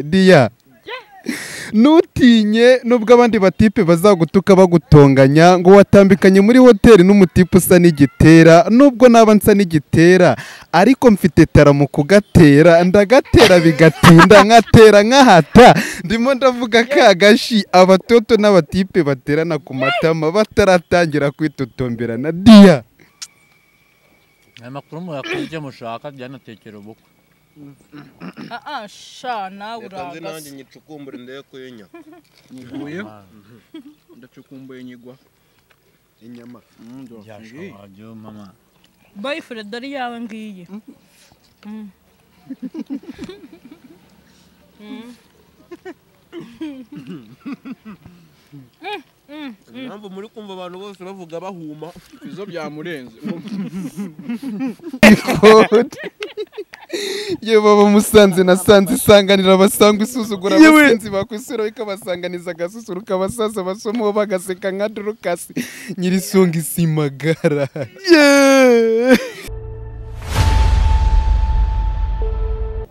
Dia nutinye nubwo abandi batipe bazagutuka bagutonganya ngo watambikanye muri hoteli n'umutipe usa n'igitera nubwo naba nsa n'igitera ariko mfite tara mu kugatera ndagatera bigatinda nkatera nkahata ndimo ndavuga kagashi abatoto n'abatipe baterana ku matama bataratangira kwitotomberana Dia amakuru murakurije mushaka byanatekera ubukwe sha nawe uraga nanjye nyicukumbure ndeye kuyinya niguye ndacukumbuye nyigwa inyama yashaje mama boyfriend dori yawe ngiye Ntabwo muri kumva abantu bose bavuga bahuma izo byamurenze Ye baba musanze nasanze isanganira abasanga isuzugura abasenzi bakwisura bikabasanganiza agasusuruka abasaza basomo bagaseka nka Dorcas nyirisonga isimagara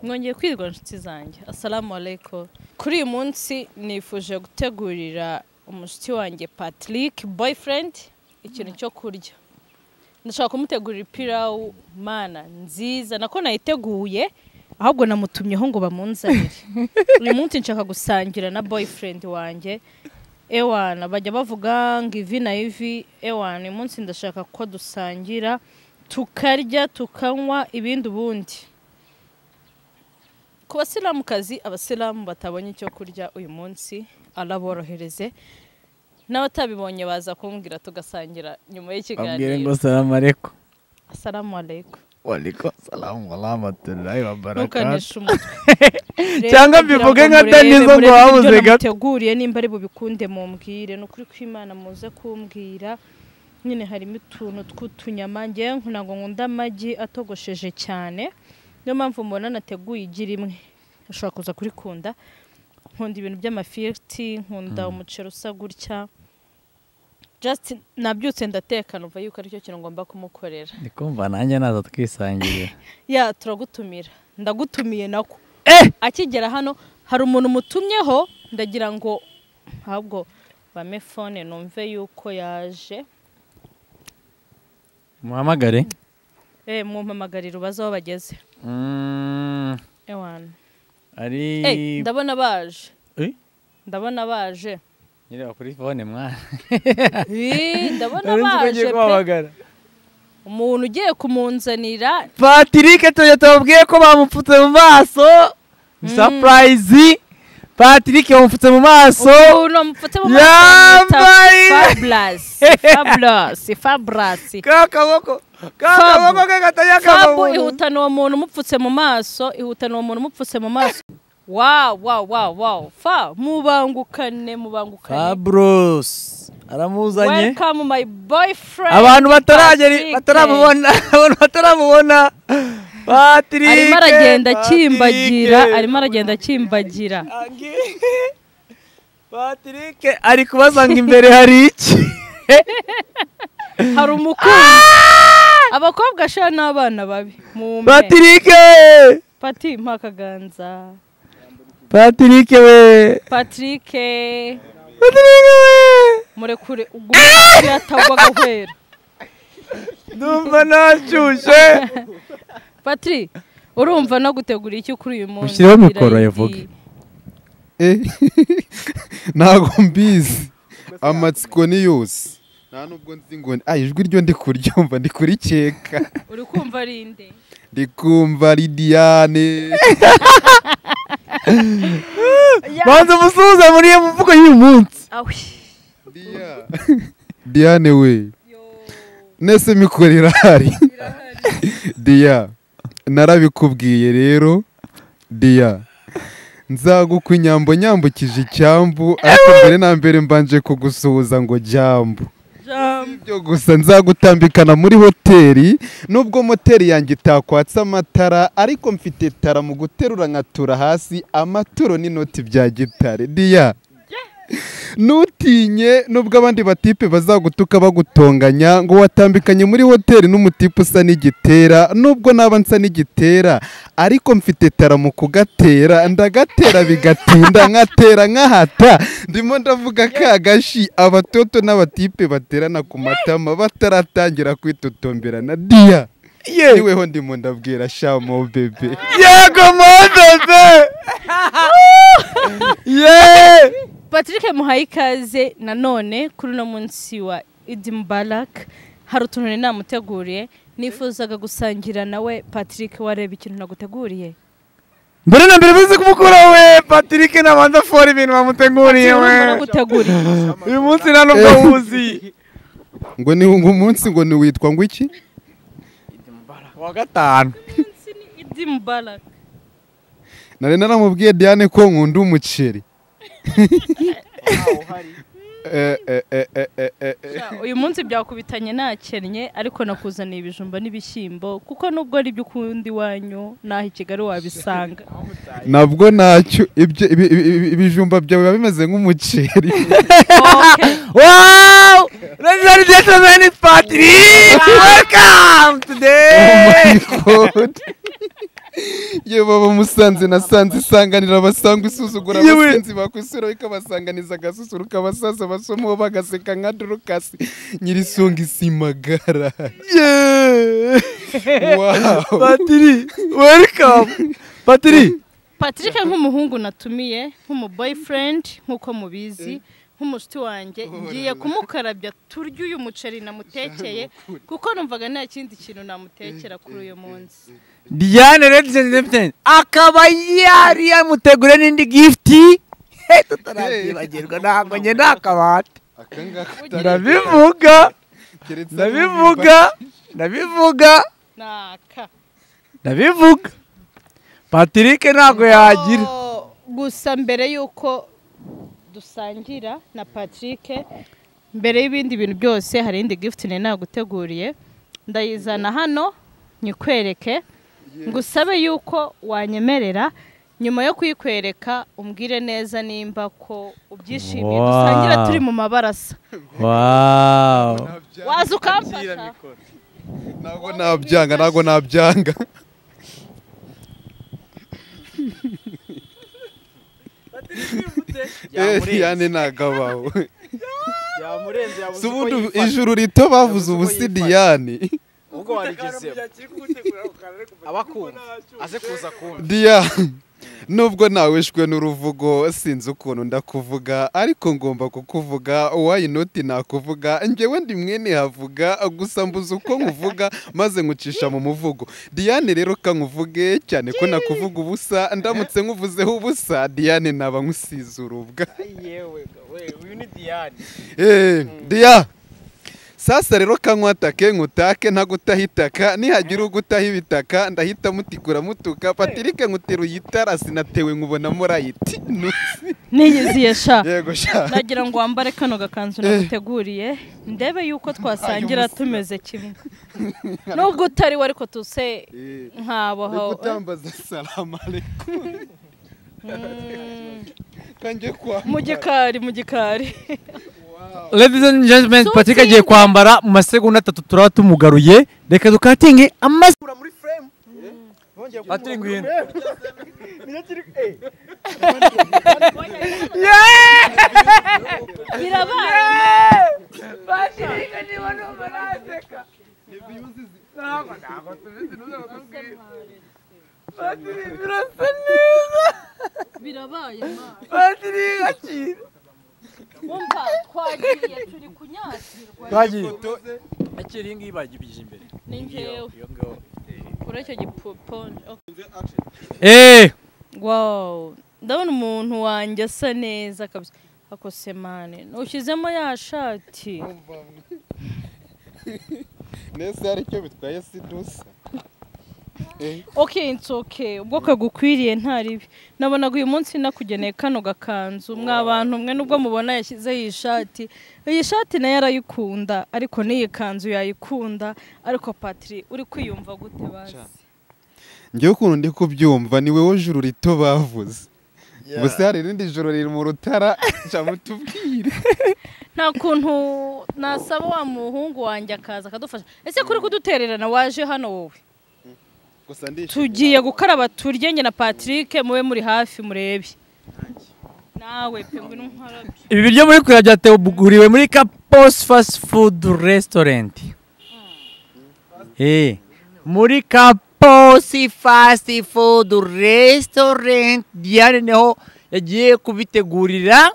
mwongeye kwirwa nshuti zanjye assalamu alaikum kuri uyu munsi nifuje gutegurira umushuti wanjye Patrick boyfriend ikintu cyo kurya ndashaka kumutegurira pilau mana nziza nako nayiteguye ahubwo namutumyeho ngo bamunzanire uyu munsi nshaka gusangira na boyfriend wanjye ewana bajya bavuga ngo ivi na ivi ewana uyu munsi ndashaka ko dusangira tukarya tukanywa ibindi ubundi ku basilamukazi abasilamu batabonye icyo kurya uyu munsi araborohereze n'abatabibonye baza kumbwira tugasangira nyuma y'ikiganiro abwire ngo salamu alaykum assalamu alaikum wa alaykum salam wa rahmatullahi wa barakatuh ntukanisha umutwe cyangwa bivuge nka Danizo ngo wabuze gato teguriye nimba ari bubikunde mumbwire nukuri kw'Imana muze kumbwira nyine harimo utuntu tw'utunyama ngiye nkunango nkunda amagi atogosheje cyane niyo mpamvu mbona nateguye igi rimwe ushobora kuza kurikunda nkunda ibintu by'amafiriti nkunda umuceri usa gutya just nabyutse ndateka numva yuko ari cyo kintu ngomba kumukorera ndikumva nanjye naza twisangirira ya turagutumira ndagutumiye nako akigera hano hari umuntu mutumyeho ndagira ngo ahubwo bame phone numve yuko yaje muhamagare mumpamagarira ubaza aho bageze ewana ari ndabona baje ndabona baje nyireba kuri phone mwana ndabona baje pe umuntu ugiye kumunzanira Patrick tubabwiye ko bamupfutse mu maso surprise Patrick bamupfutse mu maso umuntu amupfutse mu maso fabulous kakaboko katanya Fabu ihutana uwo muntu umupfutse mu maso wow fa mubangukane Fabros aramuzanye welcome my boyfriend abantu bataramubona Patrick arimo aragenda akimbagira Patrick ari kubazanga imbere hari iki hari umukunzi abakobwa sha n'abana babi Patrick Pati mpakaganza Patrick we murekure ugumye atagwa gahwera ndumva nashushe Patrick urumva no gutegura iki kuri uyu munsi ushireho mikoro yavuga ntago mbizi amatsiko ni yose nta nubwo nzi ngo ijwi ryo ndi kuryumva ndi kurikeka uri kumva ari inde ndi kumva ari Diane banza umusuhuza muri iyo mvugo y'uyu munsi Diane we nese mikoro irahari Dia narabikubwiye rero Dia nzagukwa inyambo nyambukije icyambu ariko mbere na mbere mbanje kugusuhuza ngo jambo ibyo gusa nzagutambikana muri hoteli nubwo moteri yanjye itakwatsa amatara ariko mfite tara mu guterura nkatura hasi amaturo n'inoti bya gitare Dia nutinye nubwo abandi batipe bazagutuka bagutonganya ngo watambikanye muri hoteli n'umutipe usa n'igitera, nubwo naba nsa n'igitera ariko mfite tara mu kugatera, ndagatera bigatinda nkatera nkahata, ndimo ndavuga kagashi abatoto n'abatipe baterana ku matama bataratangira kwitotomberana. Dia niweho ndimo ndabwira sha mo bebe. Yego mo bebe. Yeah. Patrick muhaye ikaze nanone kuri uno munsi wa Eid Mubarak. Hari utuntu namuteguriye nifuzaga gusangira nawe. Patrick, wareba ikintu naguteguriye? Mbere na mbere bize kumukura we Patrick nabanza fora ibintu bamuteguriye we. Uyu munsi nta nubwo wuzi. Ngo ni umunsi ngo ni witwa ngo iki? Wa gatanu. Eid Mubarak. Nari naramubwiye Diane ko nkunda umuceri. Uyu munsi byakubitanye nakennye ariko nakuzaniye ibijumba n'ibishyimbo kuko nubwo ari byo ukundi wanyu naho i Kigali wabisanga. Nabwo nacyo ibijumba byawe biba bimeze nk'umuceri. Wow! Ladies and gentlemen, it's Patrick. Welcome today. Oh my God. Ye baba Musanze nasanze isanganira abasangwa isuzugura abasinzi bakwisura bikabasanganiza agasusuruka abasaza basomo bagaseka nka Dorukasi nyirisunga isimagara. Yeah. Wow. Patrick, welcome. Patrick nk'umuhungu natumiye nk'umu boyfriend nkuko mubizi nk'umushiti wanjye ngiye kumukarabya turya uyu muceri namutekeye kuko numvaga nta kindi kintu namutekera kuri uyu munsi. Diane ladies and gentlemen, akaba yari yamutegure n'indi gift. Tutarabagirwa ntabwo nge nakabate. Ndabivuga. Patrick ntabwo yagira. Gusa mbere yuko dusangira na Patrick, mbere y'ibindi bintu byose hari indi gift naguteguriye. Ndayizana hano nyikwereke. Ngusabe yuko wanyemerera nyuma yo kuyikwereka umbwire neza nimba ko ubyishimiye. Dusangira turi mu mabarasa. Wow. Waza ukamfasha? Ntago nabyanga. Yani nagabaho. Yamurenze yabuze. Subundi ijuru rito bavuze ubusidiyani. Ubwo warigeze. Abakunda aze kuza kumva. Dia nubwo naweshwe n'uruvugo sinzi ukuntu ndakuvuga ariko ngomba kukuvuga why not nakuvuga njyewe ndi mwene havuga gusa mbuze uko nkuvuga maze nkucisha mu muvugo. Diane rero kankuvuge cyane ko nakuvuga ubusa ndamutse nkuvuzeho ubusa Diane naba nkusizurubwa. Yewe uyu ni Diane. Dia sasa rero kankwatake nkutake ntagutahitaka nihagira ugutaha ibitaka ndahita mutikura mutuka. Patrick nkuteruye itara sinatewe nkubona murayiti. Niyiziye sha. Yego sha. Nagira ngo wambare kano gakanzu naguteguriye ndebe yuko twasangira tumeze kimwe. Nubwo utari wari ko tuse nkabaho. Gutambaza salamu alaykum. Kanje kwa mu gikari. Ladies and gentlemen, Patrick agiye kwambara mu masegonda 3 turaba tumugaruye. Reka dukatinge amasura muri frame. Patrick ngwino. Birabaye. Patrick ni wano baraseka. Patrick birasa neza. Birabaye ma. Patrick akira. Umva twagiye turi kunyatirwa. Twagiye. Akiri ingi bagibije imbere. Ni ngewe. Uracyo giponje. Wow. Ndabona umuntu wanjye asa neza kabisa. Akose mane. Ushyizemo ya shati. Nese ari cyo bitwaye sidusa. Okay, it's okay. Ubwo kagukwiriye ntaribi. Nabonaga uyu munsi nakugeneye kano gakanzu mwabantu mwe nubwo mubona yashyize iyi shati. Iyi shati nayo arayikunda ariko niyi kanzu yayikunda ariko Patrick uri kwiyumva gute basi? Ngiye ukuntu ndi kubyumva ni wewe juru rito bavuze. ubuse hari irindi joro riri mu rutara cyangwa tubwire nta kuntu nasaba wa muhungu wanjye akaza akadufasha ese kuri kudutererana waje hano wowe gusa ndishimye tugiye gukaraba turye njye na Patrick mube muri hafi murebe nawe pe ngwino nkarabye ibi biryo muri kurya byateguriwe muri Kapos Fast Food Restaurant muri Kapos Fast Food Restaurant Diane niho yagiye kubitegurira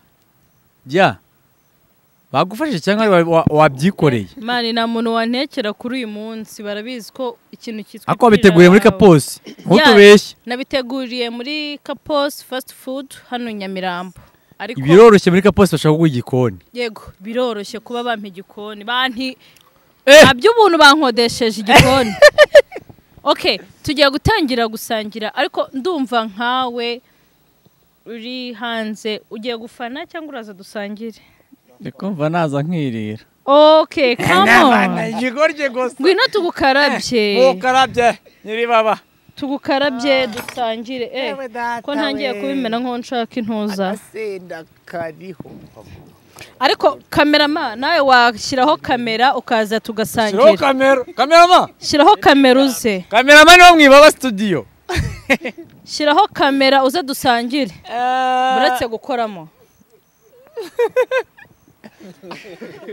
bagufashije cyangwa wabyikoreye mani nta muntu wantekera kuri uyu munsi barabizi ko ikintu cyitwa ako wabiteguriye muri Kapos ntutubeshye nabiteguriye muri Kapos Fast Food hano Nyamirambo ariko biroroshye muri Kapos bashaka kuguha igikoni yego biroroshye kuba bampa igikoni banti aby'ubuntu bankodesheje igikoni okay tugiye gutangira gusangira ariko ndumva nkawe uri hanze ugiye gufana cyangwa uraza dusangire ndikumva naza nkirira okay come on igorye gusa ngwino tugukarabye nyiri baba tugukarabye dusangire ko ntangiye kubimena nko nshaka intuza asenda kariho ariko kamerama nawe washyiraho kamera ukaza tugasangira kamerama shyiraho kamera uze kamerama niwo mwibaba studio shyiraho kamera uze dusangire buretse gukoramo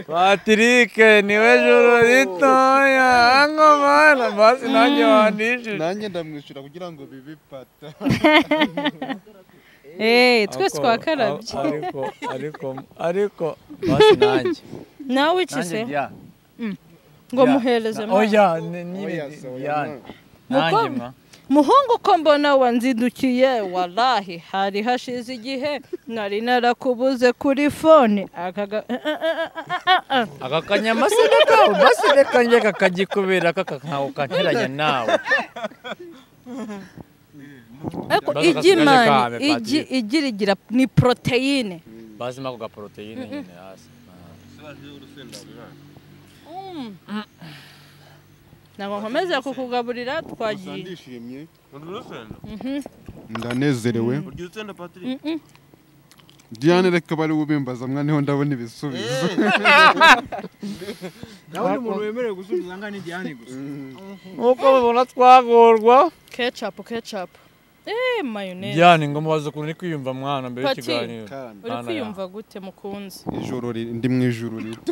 Patrick niwe joro ritoya ngomana basi nanjye wanishije nanjye ndamwishyura kugira ngo bibipata twese twakarabye ariko basi nanjye nawe ikise ngo muhereze oya nanjye mwa muhungu ko mbona wanzidukiye wallahi hari hashize igihe nari narakubuze kuri phone aka kanyamaseka baseka nje kakagikubera kakakaho kanteranya nawe ariko igira ni proteine bazima ko ga proteine nyine hasi ntabwo nkomeza kukugaburira twagiye ndishimye urusenda ndanezerewe urya urusenda Patrick Diane reka bari ubimbaza mwa niho ndabona ibisubizo nawe ni umuntu wemerewe gusubiza ngani Diane gusa uko mubona twagorwa ketchup mayonnaise Diane ngo mubaze kuntu ni kwiyumva mwana mbere y'ikiganiro uri kwiyumva gute mukunzi ijoro ndi mu ijuru rito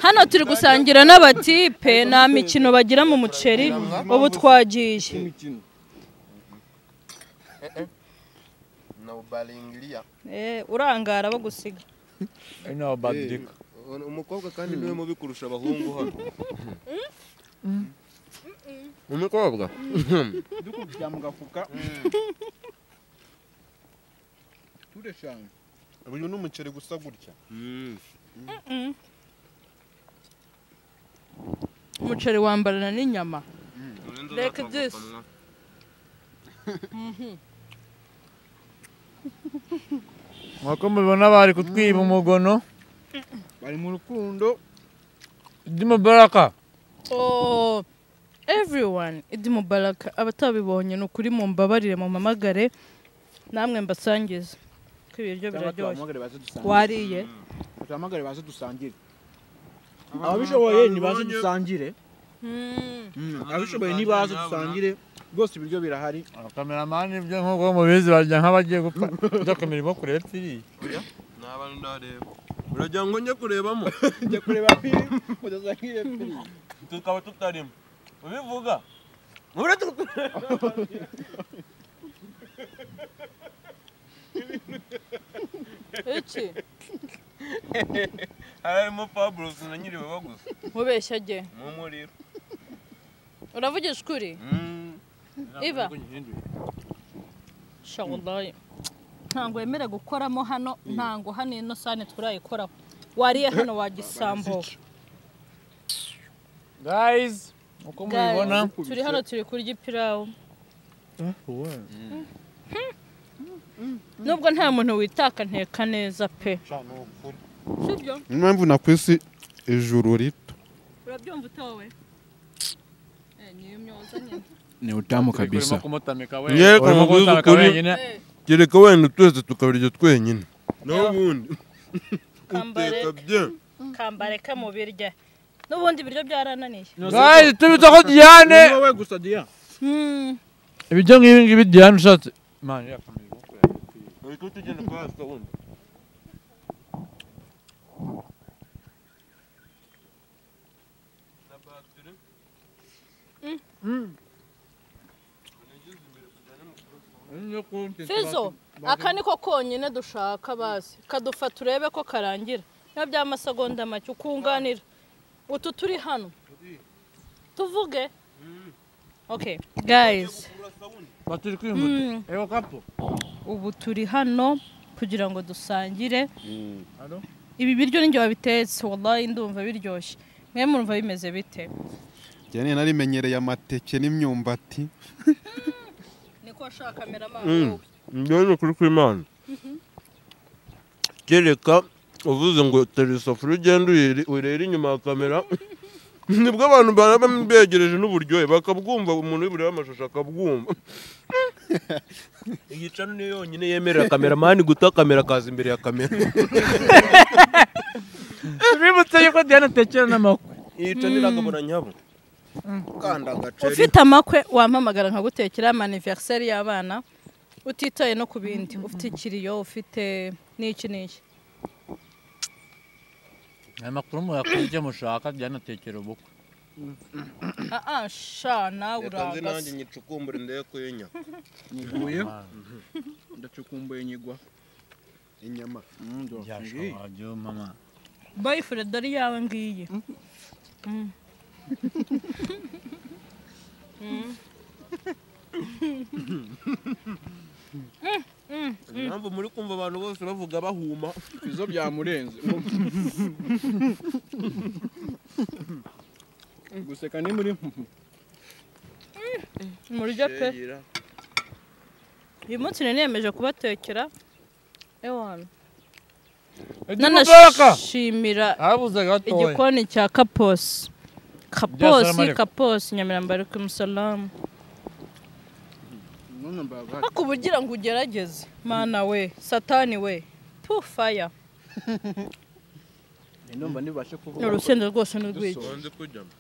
hano turi gusangira n'abatipe nta mikino bagira mu muceri ubu twagiye urangara bagusiga ino Patrick umukobwa kandi niwe mubi kurusha abahungu hano umukobwa dukubya mu gafuka tureshanga uyu n'umuceri gusa gutya umuceri wambarana n'inyama like this mwako mubona bari kutwiba umugono bari mu rukundo ndimo baraka everyone idi mubaraka abatabibonye no kuri mu mbabarire mu mamagare namwe mbasangiza ko ibiryo biraryoshye wariye batamagare baze dusangire ababishoboye ni baze dusangire ababishoboye ni baze dusangire rwose ibiryo birahari cameraman ibyo nko mubizi barya nk'abagiye gupfa ndakamera mo kureba firi n'abantu ndareba urajya ngo njye kurebamo njye kureba firi udasangire firi tukaba tutarimo ubivuga iki harimo Pablo na nyiri baba gusa mubeshya je mu muriro uravugisha ukuri iba shawallahi ntango yemere gukoramo hano ntango hano ino sane turayikoraho wariye hano wagisambo guys uko mubibona turi hano turi kurya ipirawu nubwo nta muntu witaka nteka neza pe sibyo impamvu nakwisi ijuru rito urabyumva utawe niyo myoza nyine ni utamu kabisa. Nyereka muguzi ukuri kereka wenda twese tukabirya twenyine n'ubundi kambareka mu birya n'ubundi biryo byarananiye guys tubita ko Diane wowe gusa Dia. ibijyo nk'ibi ngibi Diane ushatse man yakamira ariko tugenda kwa wundi Fizo aka niko konyine dushaka basi kadufa turebe ko karangira niba by'amasegonda make ukunganira utu turi hano tuvuge okay guys baturi kwimuta ego kapo ubu turi hano kugira ngo dusangire ibi biryo ninjye wabitetse wallahi ndumva biryoshye mwe murumva bimeze bite Jane narimenyereye amateke n'imyumbati niko ashaka kameramani njyewe kuri kw'Imana kereka uvuze ngo terisafuri ugenda urera inyuma ya kamera nibwo abantu baraba begereje n'uburyohe bakabwumva umuntu w'ibure amashusho akabwumva iyi cano niyo yonyine yemerera kameramani guta kamera kaza imbere ya kamera bibutse yuko Diane atekera n'amakwe iyi cano iragabura nyabo kanda gaceri ufite amakwe wampamagara nkagutekera anniversaire y'abana utitaye no ku bindi ufite ikiriyo ufite n'iki amakuru muyakurya mushaka Diane atekera ubukwe sha nawe nanjye urangase nyicukumbura ndeye kuyenya Niguye. Ndacukumbuye nyigwa. inyama yashwaje mama boyfriend ari yawe ngiye impamvu muri kumva abantu bose bavuga bahuma Izo byamurenze. Guseka ni muri murya pe uyu munsi niyemeje kubatekera ewana nanashimira abuze gato igikoni cya kaposi Nyamirambo ari kumusalamu none mbaga. ariko ubugira ngo ugerageze mana we satani we tu fire Inomba nibashe kuvuga. urusenda rwose n'urwiki wanze kujyamo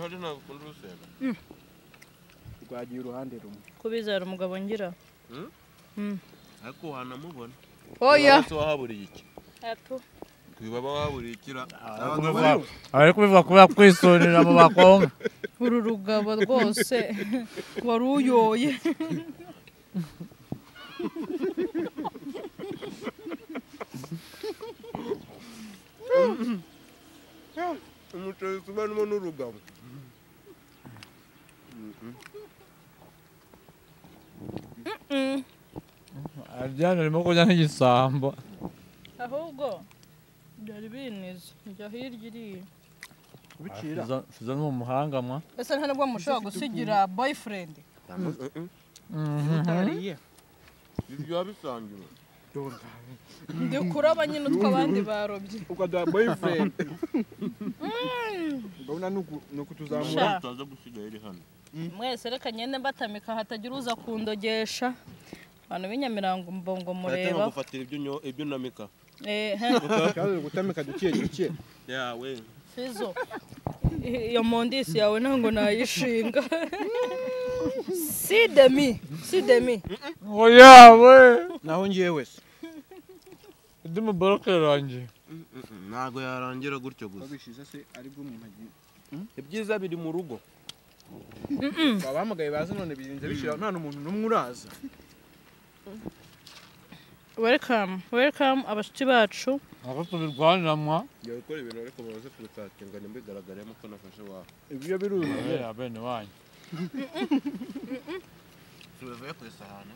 hari ntabwo ukunda urusenda Rwagiye uruhande rumwe. kubizera umugabo ngira ariko wanamubona oya wese wahaburiye iki atu kwibaba wahaburiye ikira ari kubivuga kubera kwisonera mu bakonga uru rugabo rwose wari uyoye umuceri usobanuramo n'urugabo Diane arimo kurya nk'igisambo ahubwo byari binize njya hirya iriya Kubicira. Fizo ni umuhanga mwa ese nta nubwo mushobora gusigira boyfriend Utariye. ibyo wabisangiwe ndi kuraba nyine utwo abandi barobye Ukada boyfriend. Ndabona nuko tuzamura. utaza gusigaye iri hano mwese reka nyine mbatamika hatagira uza kundogesha abantu b'inyamirango mbongo mureba gufatira ibyo unamika Kaje gutamika duke. yawe Fizo iyo mondisi yawe ntango nayishinga si demi oya we Naho ngiye wese. ndi mu boroke rangi ntago yarangira gutyo gusa Babishize se ari bwo umuntu agiye. ibyiza biri mu rugo Babahamagaye baza none birinze bishira nta n'umuntu n'umwe uraza. welcome abashuti bacu ako tubirwanira mwa ngiye gukora ibintu ariko baze kubitatinga ntibigaragaremo ko nafashe wawe Ibyo biruzuye. ya bene wanyu tuvuye ku isahani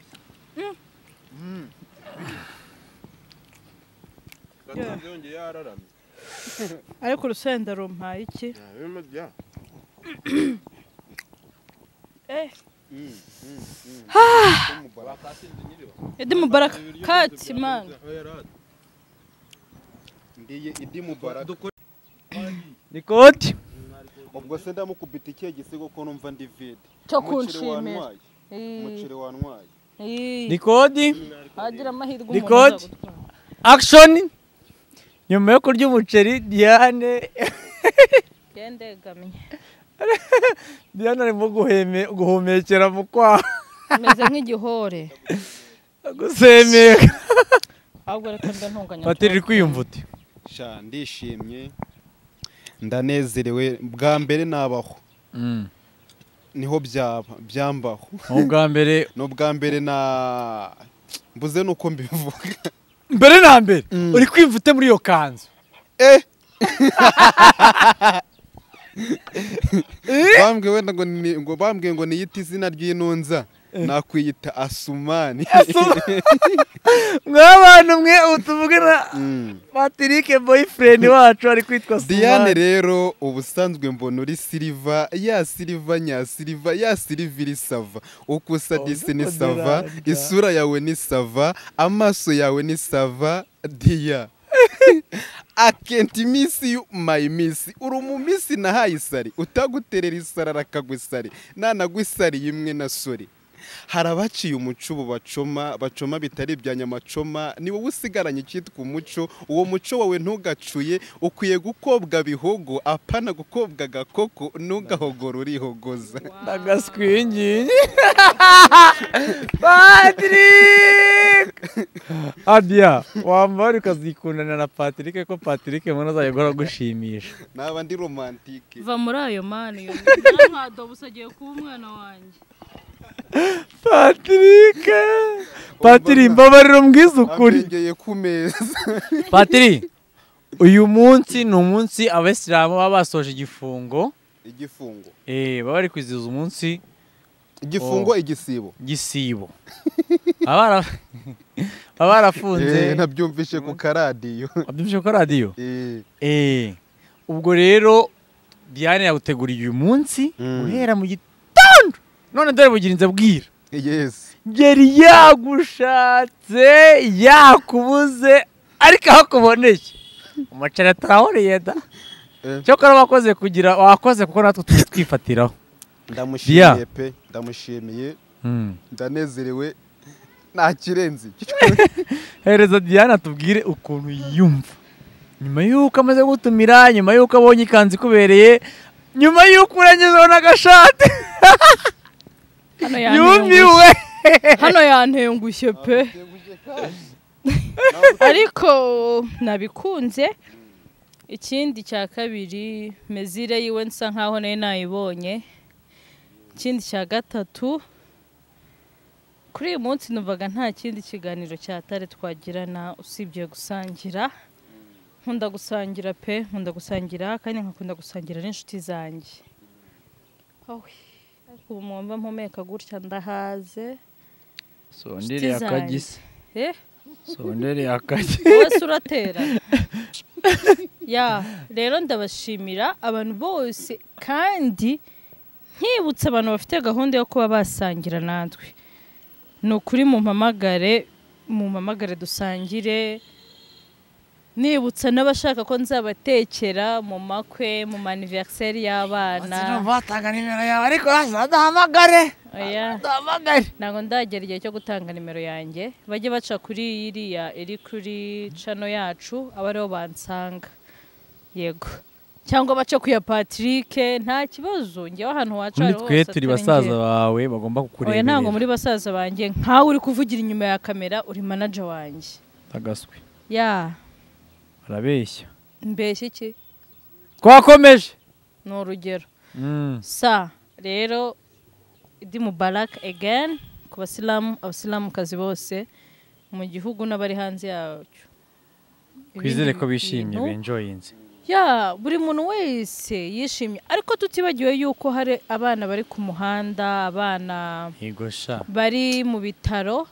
gatanze yongeye yararamye ariko urusenda rumpaye iki birimo bya Idi Mubarak kati man ndiye Idi Mubarak ni koti ubwo se ndamukubita ikihe gisigo ko numva ndi vide cyo umuceri kunshimira wantwaye umuceri wantwaye ni kodi agira amahirwe umuntu Record. azagutwara. action nyuma yo kurya umuceri Diane Gendegamiye Diane arimo guhumekera mu kwaha meze nk'igihore gusemeka ahubwo reka mbe ntunganya Patiri kwiyumva uti sha ndishimye ndanezerewe bwa mbere nabaho niho byambaho ubwa mbere n'ubwa mbere na mbuze nuko mbivuga mbere na mbere uri kwiyumva ute muri iyo kanzu bambwiye wenda ngo bambwiye ngo niyite izina ry'intunza nakwiyita Asumani mw'abantu mwe utuvugana Patrick boyfriend wacu ari kwitwa Asumani Diane rero ubusanzwe mbona uri Silva ya Silva nya Silva ya Silviri sava ukusa disi ni sava isura yawe ni sava amaso yawe ni sava Dia I can't miss you my miss uri umumisi nahaye isari utaguterera isara rakagwisari nanagwisari yimwe na sori harabaciye umuco bacoma bitari bya nyamacoma ni wowe usigaranye cyitwa umuco uwo muco wawe ntugacuye ukwiye gukobwa bihogo apana gukobwa gakoko ntugahogora urihogoza ndagaswingi Patrick Adia wambara ukazikundana na Patrick ko Patrick mbona azayegora gushimisha naba ndi romantique va muri ayo mani yo nta busagiye kuba umwana wanjye Patrick mbabarira mbwiza ukuri abengeye ku meza Patrick uyu munsi ni umunsi abasilamu baba basoje igifungo baba bari kwizihiza umunsi igifungo igisibo baba barafunze nabyumvishe ku karadiyo wabyumvishe ku karadiyo ubwo rero Diane yaguteguriye uyu munsi guhera mu gitondo none dore bugirinze bwira yes yari yagushatse yakubuze ariko aho kuboneye umuceri atahoreye da cyokora wakoze kuko natwe twifatiraho ndamushimiye pe ndamushimiye ndanezerewe nta kirenze hereza Diane atubwire ukuntu yumva nyuma y'uko amaze gutumira nyuma y'uko abonye ikanzu ikubereye nyuma y'uko urengejeho n'agashati yumiwe hano yantengushye pe ariko nabikunze ikindi cya kabiri mezire yiwe nsa nkaho nayo nayibonye ikindi cya gatatu kuri uyu munsi numvaga nta kindi kiganiro cyatare twagirana usibye gusangira nkunda gusangira pe nkunda gusangira kandi nkakunda gusangira n'inshuti zanjye ubu mwumva mpumeka gutya ndahaze sondere akagise sondere akagise wese uratera rero ndabashimira abantu bose kandi nkibutsa abantu bafite gahunda yo kuba basangira natwe ni ukuri mumpamagare dusangire nibutsa n'abashaka ko nzabatekera mu makwe mu anniversaire y'abana batanga nimero yawe ariko dahamagare ntabwo ndagera igihe cyo gutanga nimero yanjye bajye baca kuri iriya iri kuri channel yacu aba ariho bansanga yego cyangwa baca ku ya Patrick nta kibazo njyewe ahantu waca hariho twe turi basaza bawe bagomba kukureberera ntabwo muri basaza banjye nkawe uri kuvugira inyuma ya kamera uri manager wanjye tagaswe arabeshya mbeshya iki twakomeje ni urugero rero Idi Mubarak again ku abasilamukazi bose mu gihugu n'abari hanze yacyo kwizere ko bishimye benjoyinze buri muntu wese yishimye ariko tutibagiwe yuko hari abana bari ku muhanda abana bari mu bitaro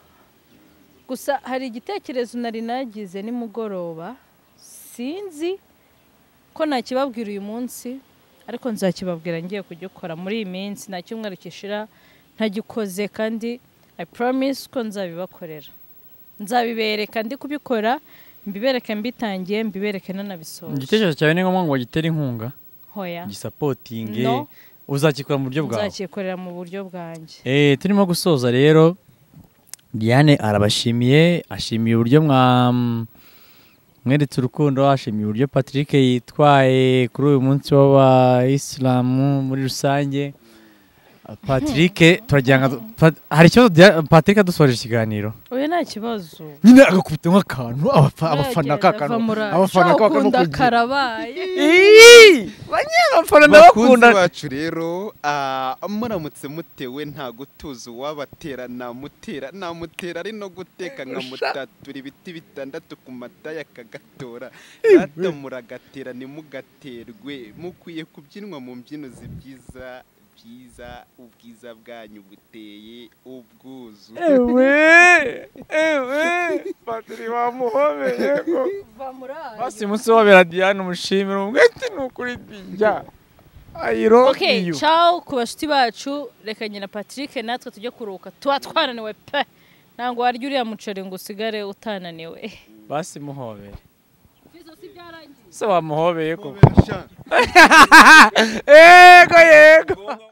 gusa hari igitekerezo nari nagize nimugoroba sinzi ko nakibabwira uyu munsi ariko nzakibabwira ngiye kugikora muri iyi minsi nta cyumweru kishira ntagikoze kandi I promise ko nzabibakorera nzabibereka ndi kubikora mbibereke mbitangiye mbibereke nanabisoje igitekerezo cyawe ni ngombwa ngo gitere inkunga hoya gisapotinge No. uzakikora mu buryo bwawe nzakikorera mu buryo bwanjye. turimo gusoza rero Diane arabashimiye ashimiye uburyo mweretse urukundo ashimiye uburyo Patrick yitwaye kuri uyu munsi w'abayisilamu muri rusange. Patrick turajyanga hari ikibazo Patrick adusoje ikiganiro Oya nta kibazo. nyine agakubita nk'akantu abafana k'akantu abafana k'akantu karabaye. abafana bakunzi ndabakunda bacu rero muramutse mutewe nta gutuza uwabatera namutera ari no guteka nkamutatura ibiti 6 ku mata yakagatora rata muragatera ntimugaterwe mukwiye kubyinwa mu mbyino zibyiza ubwiza bwanyu buteye ubwuzu. Patri wamuhobeye ko basi munsi wabera Diane umushimira umwete n'ukuri dijya ayiro Okay, ciao ku bashuti bacu reka nyina Patrick natwe tujye kuruka tuba twananiwe pe ntango warya uriya muceri ngo usigare utananiwe. basi muhobere se wamuhobeye ko yego